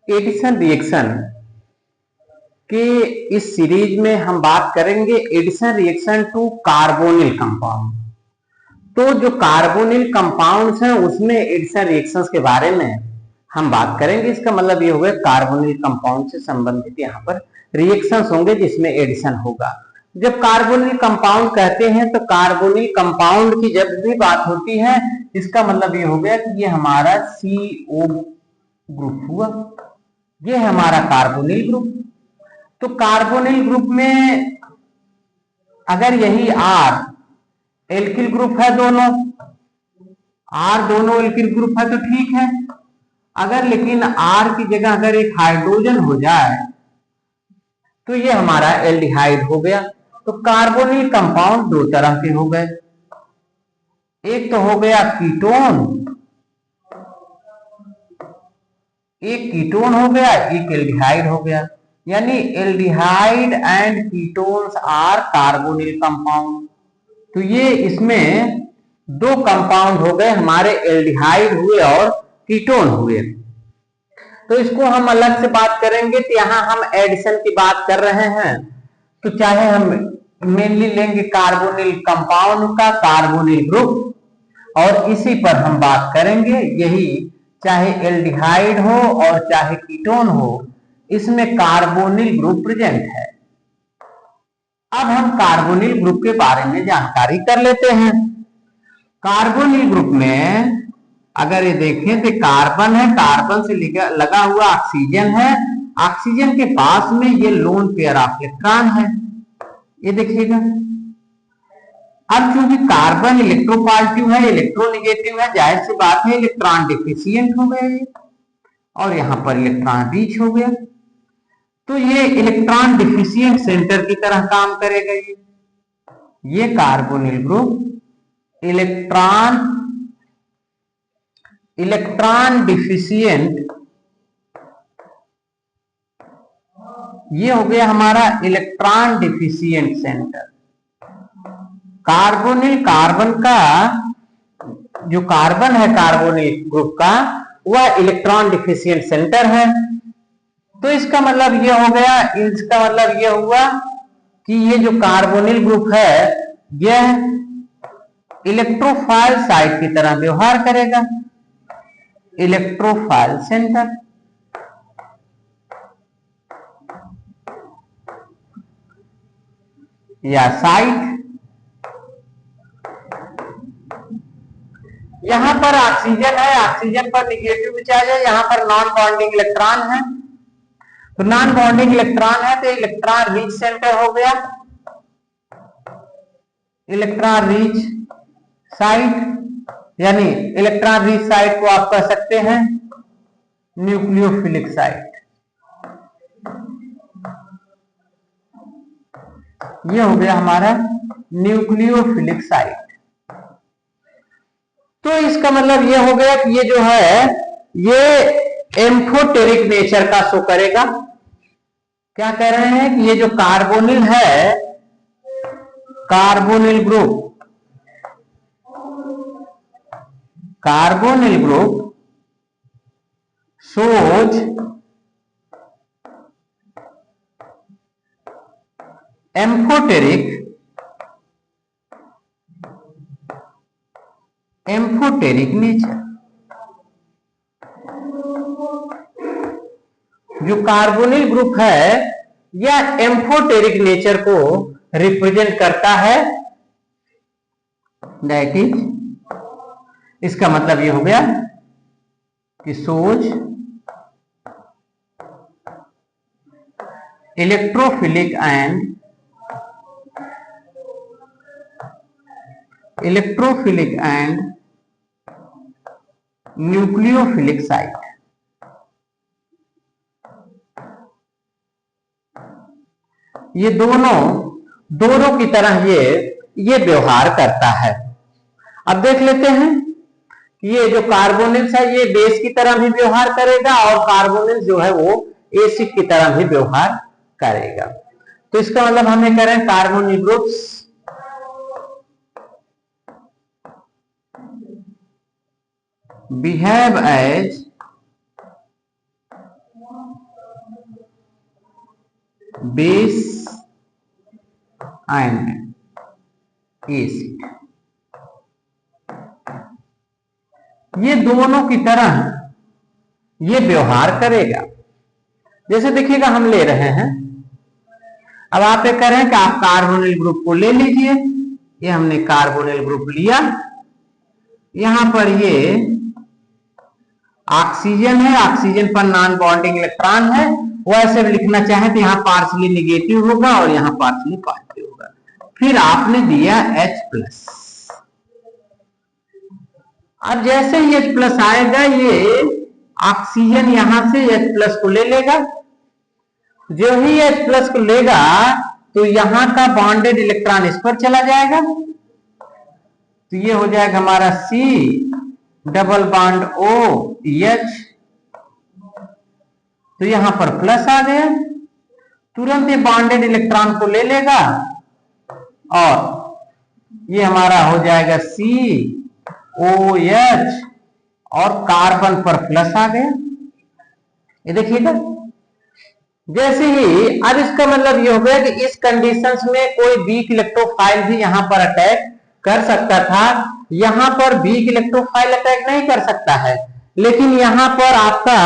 Addition reaction के इस series में हम बात करेंगे addition reaction to carbonyl compound. तो जो कार्बोनिल कंपाउंड्स हैं उसमें एडिशन रिएक्शंस के बारे में हम बात करेंगे। इसका मतलब ये हो गया कार्बोनिल कंपाउंड से संबंधित यहाँ पर रिएक्शंस होंगे जिसमें एडिशन होगा। जब कार्बोनिल कंपाउंड कहते हैं तो कार्बोनिल कंपाउंड की जब भी बात होती है इसका मतलब ये हो गया कि ये हमारा CO ग्रुप हुआ, ये है हमारा कार्बोनिल ग्रुप। तो कार्बोनिल ग्रुप में अगर यही R एल्किल ग्रुप है, दोनों एल्किल ग्रुप है तो ठीक है। अगर लेकिन R की जगह अगर एक हाइड्रोजन हो जाए तो ये हमारा एल्डिहाइड हो गया। तो कार्बोनिल कंपाउंड दो तरह के हो गए, एक तो हो गया कीटोन, एक कीटोन हो गया, एक एल्डिहाइड हो गया। यानी aldehyde and ketones are carbonyl compound. तो ये इसमें दो कंपाउंड हो गए, हमारे एल्डिहाइड हुए और कीटोन हुए। तो इसको हम अलग से बात करेंगे। तो यहां हम एडिशन की बात कर रहे हैं तो चाहे हम मेनली लेंगे कार्बोनिल कंपाउंड का कार्बोनिल ग्रुप, और इसी पर हम बात करेंगे। यही चाहे एल्डिहाइड हो और चाहे कीटोन हो, इसमें कार्बोनिल ग्रुप प्रेजेंट है। अब हम कार्बोनिल ग्रुप के बारे में जानकारी कर लेते हैं। कार्बोनिल ग्रुप में अगर ये देखें तो कार्बन है, कार्बन से लगा हुआ ऑक्सीजन है, ऑक्सीजन के पास में ये लोन पेयर ऑफ इलेक्ट्रॉन है, ये देखिएगा। अब चूंकि कार्बन इलेक्ट्रोपॉजिटिव है, इलेक्ट्रोनेगेटिव है, जाहिर सी बात है इलेक्ट्रॉन डिफिशियंट हो गया ये, और यहां पर इलेक्ट्रॉन रिच हो गया। तो ये इलेक्ट्रॉन डिफिशियंट सेंटर की तरह काम करेगा। ये कार्बोनिल ग्रुप इलेक्ट्रॉन डिफिशियंट, ये हो गया हमारा इलेक्ट्रॉन डिफिशियंट सेंटर। कार्बन का जो कार्बन है कार्बोनिल ग्रुप का, वह इलेक्ट्रॉन डिफिशियंट सेंटर है। तो इसका मतलब ये हो गया, इसका मतलब ये हुआ कि ये जो कार्बोनिल ग्रुप है यह इलेक्ट्रोफाइल साइट की तरह व्यवहार करेगा, इलेक्ट्रोफाइल सेंटर। या साइट। यहां पर ऑक्सीजन है, ऑक्सीजन पर निगेटिव चार्ज है, यहां पर नॉन बॉन्डिंग इलेक्ट्रॉन है। तो नॉन बॉन्डिंग इलेक्ट्रॉन है तो इलेक्ट्रॉन रिच सेंटर हो गया, इलेक्ट्रॉन रिच साइट। यानी इलेक्ट्रॉन रिच साइट को आप कह सकते हैं न्यूक्लियोफिलिक साइट। ये हो गया हमारा न्यूक्लियोफिलिक साइट। तो इसका मतलब ये हो गया कि ये जो है ये एम्फोटेरिक नेचर का शो करेगा। क्या कह रहे हैं कि ये जो कार्बोनिल है, carbonyl group shows amphoteric nature. जो कार्बोनिल ग्रुप है यह एम्फोटेरिक नेचर को रिप्रेजेंट करता है। दैट इज, इसका मतलब ये हो गया कि सोज इलेक्ट्रोफिलिक एंड न्यूक्लियोफिलिक साइट। ये दोनों की तरह ये व्यवहार करता है। अब देख लेते हैं ये जो कार्बोनिल्स है ये बेस की तरह भी व्यवहार करेगा और कार्बोनिल्स जो है वो एसिड की तरह भी व्यवहार करेगा। तो इसका मतलब हमें कह रहे हैं carbonyl groups behave as base and acid, ये दोनों की तरह ये व्यवहार करेगा। जैसे देखिएगा हम ले रहे हैं, अब आप ये कह रहे हैं कि आप कार्बोनिल ग्रुप को ले लीजिए। ये हमने कार्बोनिल ग्रुप लिया, यहां पर ये ऑक्सीजन है, ऑक्सीजन पर नॉन बॉन्डिंग इलेक्ट्रॉन है, वैसे भी लिखना चाहे तो यहाँ पार्शली निगेटिव होगा और यहाँ पार्शली पॉजिटिव होगा। फिर आपने दिया H+। अब जैसे ही H+ आएगा, ये ऑक्सीजन यहां से H+ को ले लेगा। जो ही H+ को लेगा तो यहां का बॉन्डेड इलेक्ट्रॉन इस पर चला जाएगा, तो ये हो जाएगा हमारा C डबल बॉन्ड OH, तो यहां पर प्लस आ गया। तुरंत ये बॉन्डेड इलेक्ट्रॉन को ले लेगा और ये हमारा हो जाएगा COH और कार्बन पर प्लस आ गया। ये देखिएगा, जैसे ही अब इसका मतलब ये हो गया कि इस कंडीशंस में कोई वीक इलेक्ट्रोफाइल भी यहां पर अटैक कर सकता था। यहां पर वीक इलेक्ट्रोफाइल अटैक नहीं कर सकता है, लेकिन यहां पर आपका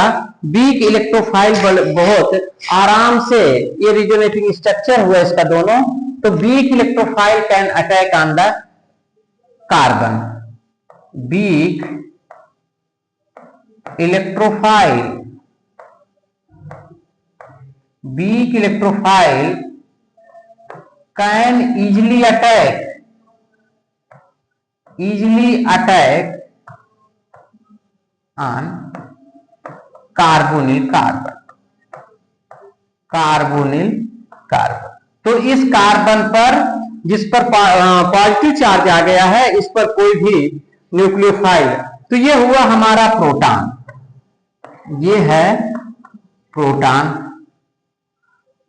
वीक इलेक्ट्रोफाइल बहुत आराम से, ये रिजोनेटिंग स्ट्रक्चर हुआ इसका दोनों, तो weak electrophile can attack on the carbon. Weak electrophile can easily attack on carbonyl carbon. तो इस कार्बन पर, जिस पर पॉजिटिव चार्ज आ गया है, इस पर कोई भी न्यूक्लियोफाइल, तो ये हुआ हमारा प्रोटॉन, ये है प्रोटॉन,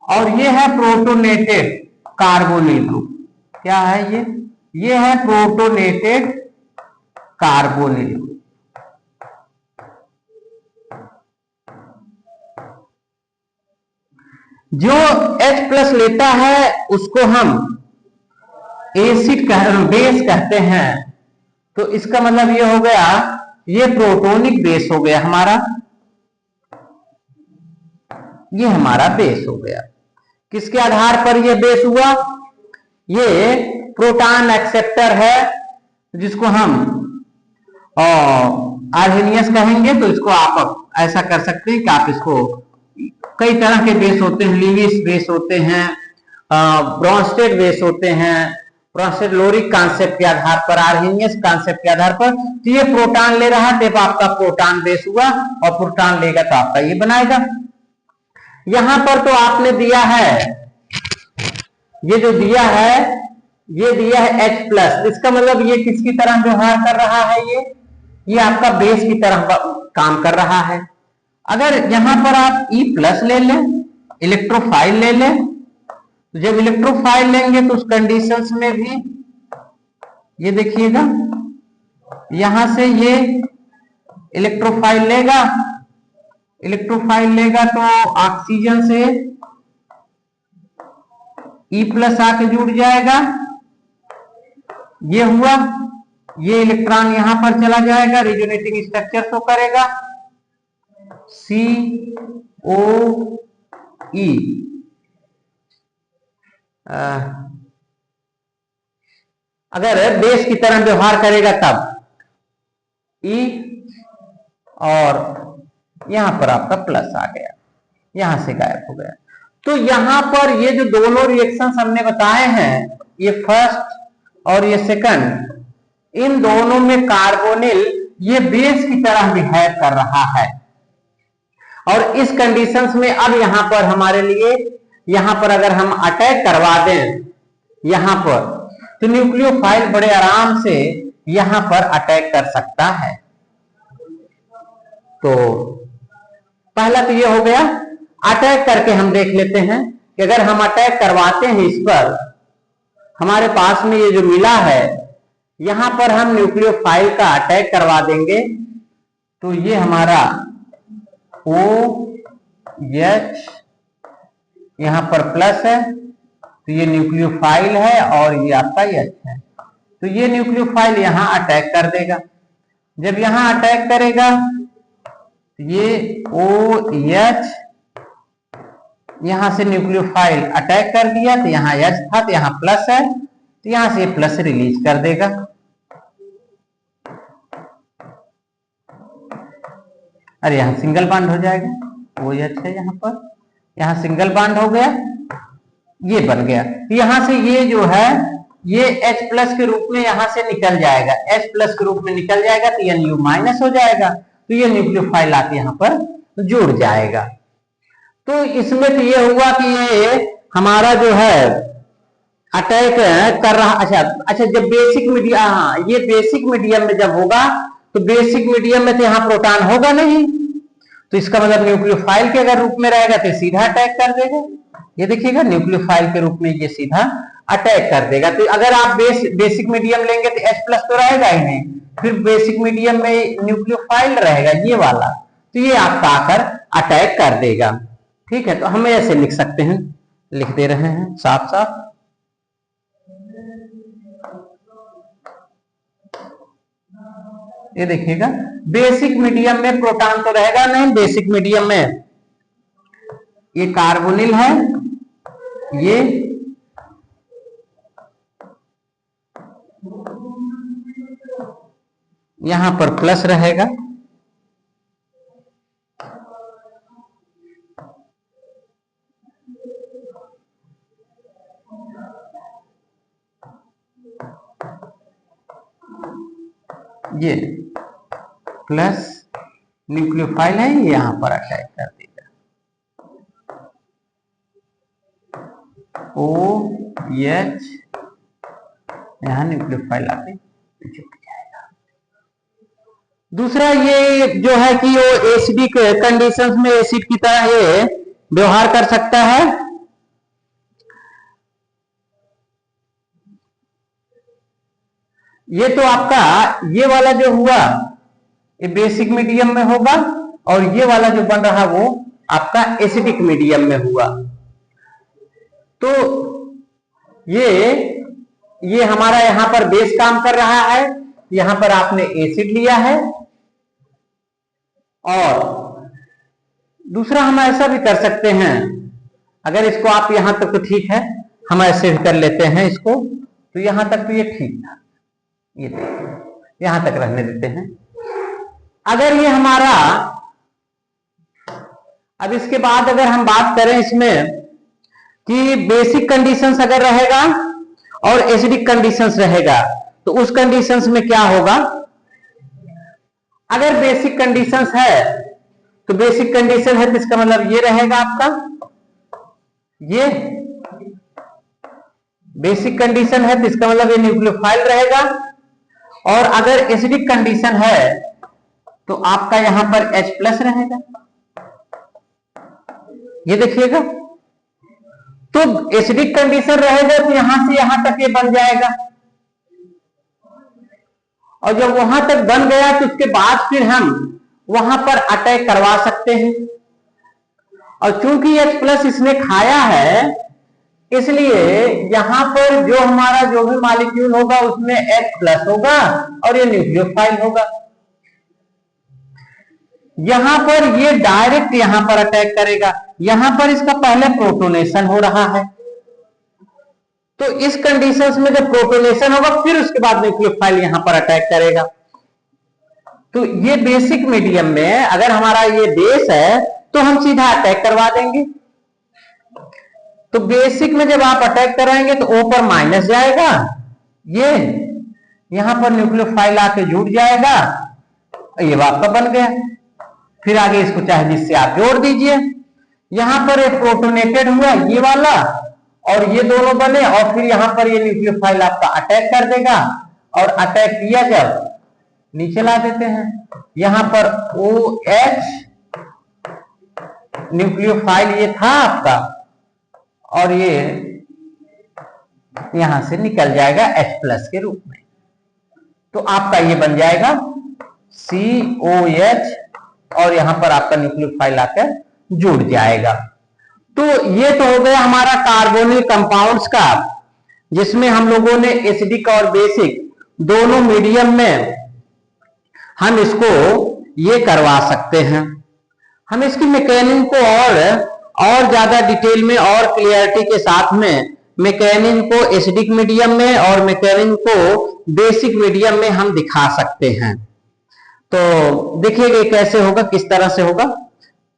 और ये है प्रोटोनेटेड कार्बोनिल ग्रुप। क्या है ये है प्रोटोनेटेड कार्बोनिल ग्रुप। जो H+ लेता है उसको हम एसिड बेस कहते हैं। तो इसका मतलब ये हो गया, ये प्रोटोनिक बेस हो गया हमारा, ये हमारा बेस हो गया। किसके आधार पर ये बेस हुआ? ये प्रोटॉन एक्सेप्टर है, जिसको हम आर्हेनियस कहेंगे। तो इसको आप ऐसा कर सकते हैं कि आप इसको, कई तरह के बेस होते हैं, लीविस बेस होते हैं, ब्रॉन्स्टेड बेस होते हैं, ब्रॉन्स्टेड लोरिक कॉन्सेप्ट के आधार पर, आर्हेनियस कॉन्सेप्ट के आधार पर। तो ये प्रोटॉन ले रहा है तो आपका प्रोटॉन बेस हुआ, और प्रोटॉन लेगा तो आपका ये बनाएगा। यहां पर तो आपने दिया है, ये जो दिया है, ये दिया है H+। इसका मतलब ये किसकी तरह व्यवहार कर रहा है? ये आपका बेस की तरह काम कर रहा है। अगर यहां पर आप E+ ले लें, इलेक्ट्रोफाइल ले लें, तो जब इलेक्ट्रोफाइल लेंगे तो उस कंडीशंस में भी ये देखिएगा, यहां से ये इलेक्ट्रोफाइल लेगा तो ऑक्सीजन से E+ आके जुड़ जाएगा, ये हुआ, ये इलेक्ट्रॉन यहां पर चला जाएगा, रिजोनेटिंग स्ट्रक्चर शो करेगा, COE। अगर बेस की तरह व्यवहार करेगा तब E, और यहां पर आपका प्लस आ गया, यहां से गायब हो गया। तो यहां पर ये जो दोनों रिएक्शंस हमने बताए हैं, ये फर्स्ट और ये सेकंड, इन दोनों में कार्बोनिल ये बेस की तरह बिहेव कर रहा है। और इस कंडीशंस में अब यहां पर हमारे लिए, यहां पर अगर हम अटैक करवा दें यहां पर, तो न्यूक्लियोफाइल बड़े आराम से यहां पर अटैक कर सकता है। तो पहला तो ये हो गया। अटैक करके हम देख लेते हैं कि अगर हम अटैक करवाते हैं इस पर, हमारे पास में ये जो मिला है, यहां पर हम न्यूक्लियोफाइल का अटैक करवा देंगे, तो ये हमारा OH यहां पर प्लस है, तो ये न्यूक्लियोफाइल है और ये आपका H है। तो ये न्यूक्लियोफाइल यहां अटैक कर देगा। जब यहां अटैक करेगा ये OH यहां से न्यूक्लियोफाइल अटैक कर दिया, तो यहां H था तो यहां प्लस है, तो यहां से प्लस रिलीज कर देगा। अरे यहां सिंगल बॉन्ड हो जाएगा, OH है यहां पर, यहां सिंगल बॉन्ड हो गया, ये बन गया। यहां से ये जो है ये H प्लस के रूप में यहां से निकल जाएगा, H प्लस के रूप में निकल जाएगा, तो NU माइनस हो जाएगा, तो ये न्यूक्लियोफाइल आके यहां पर जुड़ जाएगा। तो इसमें तो ये हुआ कि ये हमारा जो है अटैक कर रहा। अच्छा जब बेसिक मीडियम, हाँ ये बेसिक मीडियम में जब होगा तो बेसिक मीडियम में तो यहाँ प्रोटॉन होगा नहीं, तो इसका मतलब न्यूक्लियोफाइल के अगर रूप में रहेगा तो सीधा अटैक कर देगा। ये देखिएगा न्यूक्लियोफाइल के रूप में ये सीधा अटैक कर देगा। तो अगर आप बेसिक मीडियम लेंगे तो H प्लस तो रहेगा ही नहीं, फिर बेसिक मीडियम में न्यूक्लियोफाइल रहेगा ये वाला, तो ये आपका आकर अटैक कर देगा। ठीक है, तो हम ऐसे लिख सकते हैं, लिख दे रहे हैं साफ साफ। ये देखिएगा बेसिक मीडियम में प्रोटॉन तो रहेगा नहीं, बेसिक मीडियम में ये कार्बोनिल है, ये यहां पर प्लस रहेगा, ये प्लस न्यूक्लियोफाइल है, ये यहां पर अटैक कर देगा, OH यहां न्यूक्लियोफाइल आके जुड़ जाएगा। दूसरा ये जो है कि वो एसिडिक कंडीशंस में एसिड की तरह ये व्यवहार कर सकता है। ये तो आपका ये वाला जो हुआ ये बेसिक मीडियम में होगा, और ये वाला जो बन रहा वो आपका एसिडिक मीडियम में हुआ। तो ये हमारा यहां पर बेस काम कर रहा है, यहां पर आपने एसिड लिया है। और दूसरा हम ऐसा भी कर सकते हैं, अगर इसको आप यहां तक तो ठीक है, हम ऐसे भी कर लेते हैं इसको, तो यहां तक तो ये ठीक था, ये देखिए यहां तक रहने देते हैं। अगर ये हमारा, अब इसके बाद अगर हम बात करें इसमें कि बेसिक कंडीशंस अगर रहेगा और एसिडिक कंडीशंस रहेगा, तो उस कंडीशंस में क्या होगा। अगर बेसिक कंडीशंस है तो बेसिक कंडीशन है तो इसका मतलब ये रहेगा आपका, ये बेसिक कंडीशन है तो इसका मतलब ये न्यूक्लियोफाइल रहेगा। और अगर एसिडिक कंडीशन है तो आपका यहां पर H प्लस रहेगा, ये देखिएगा। तो एसिडिक कंडीशन रहेगा तो यहां से यहां तक ये बन जाएगा, और जब वहां तक बन गया तो उसके बाद फिर हम वहां पर अटैक करवा सकते हैं। और चूंकि H प्लस इसने खाया है, इसलिए यहां पर जो हमारा जो भी मॉलिक्यूल होगा उसमें H प्लस होगा और ये न्यूक्लियोफाइल होगा। यहां पर ये डायरेक्ट यहां पर अटैक करेगा, यहां पर इसका पहले प्रोटोनेशन हो रहा है, तो इस कंडीशंस में जब प्रोटोनेशन होगा फिर उसके बाद न्यूक्लियोफाइल यहां पर अटैक करेगा। तो ये बेसिक मीडियम में अगर हमारा ये बेस है तो हम सीधा अटैक करवा देंगे। तो बेसिक में जब आप अटैक कराएंगे तो O पर माइनस जाएगा, ये यहां पर न्यूक्लियोफाइल आके जुड़ जाएगा, ये आपका बन गया। फिर आगे इसको चाहे जिससे आप जोड़ दीजिए, यहां पर एक प्रोटोनेटेड हुआ ये वाला और ये दोनों बने, और फिर यहां पर ये न्यूक्लियोफाइल आपका अटैक कर देगा, और अटैक किया जब नीचे ला देते हैं, यहां पर OH न्यूक्लियोफाइल ये था आपका, और ये यहां से निकल जाएगा H प्लस के रूप में। तो आपका ये बन जाएगा COH और यहां पर आपका न्यूक्लियोफाइल आकर जुड़ जाएगा। तो ये तो हो गया हमारा कार्बोनिल कंपाउंड्स का, जिसमें हम लोगों ने एसिडिक और बेसिक दोनों मीडियम में हम इसको ये करवा सकते हैं। हम इसकी मैकेनिज्म को और ज्यादा डिटेल में और क्लियरिटी के साथ में मैकेनिज्म को एसिडिक मीडियम में और मैकेनिज्म को बेसिक मीडियम में हम दिखा सकते हैं। तो देखिए कैसे होगा, किस तरह से होगा।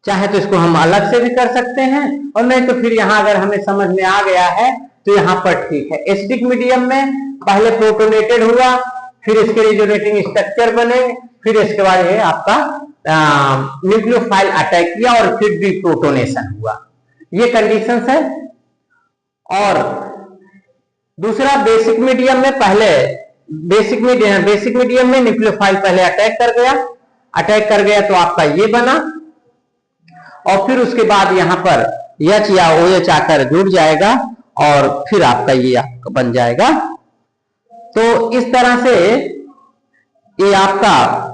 चाहे तो इसको हम अलग से भी कर सकते हैं, और नहीं तो फिर यहाँ अगर हमें समझ में आ गया है तो यहाँ पर ठीक है। एसिडिक मीडियम में पहले प्रोटोनेटेड हुआ, फिर इसके रिजोनेटिंग स्ट्रक्चर बने, फिर इसके बाद ये आपका न्यूक्लियोफाइल अटैक किया और फिर डिप्रोटोनेशन हुआ। ये कंडीशंस है। और दूसरा बेसिक मीडियम में पहले बेसिक मीडियम में न्यूक्लियोफाइल पहले अटैक कर गया तो आपका ये बना, और फिर उसके बाद यहां पर H या OH आकर जुड़ जाएगा और फिर आपका ये आपका बन जाएगा। तो इस तरह से ये आपका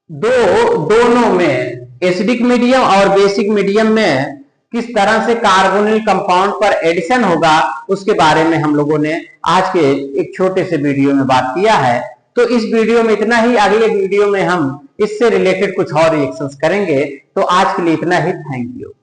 दोनों में एसिडिक मीडियम और बेसिक मीडियम में किस तरह से कार्बोनिल कंपाउंड पर एडिशन होगा उसके बारे में हम लोगों ने आज के एक छोटे से वीडियो में बात किया है। तो इस वीडियो में इतना ही। अगले वीडियो में हम इससे रिलेटेड कुछ और रिएक्शंस करेंगे। तो आज के लिए इतना ही। Thank you.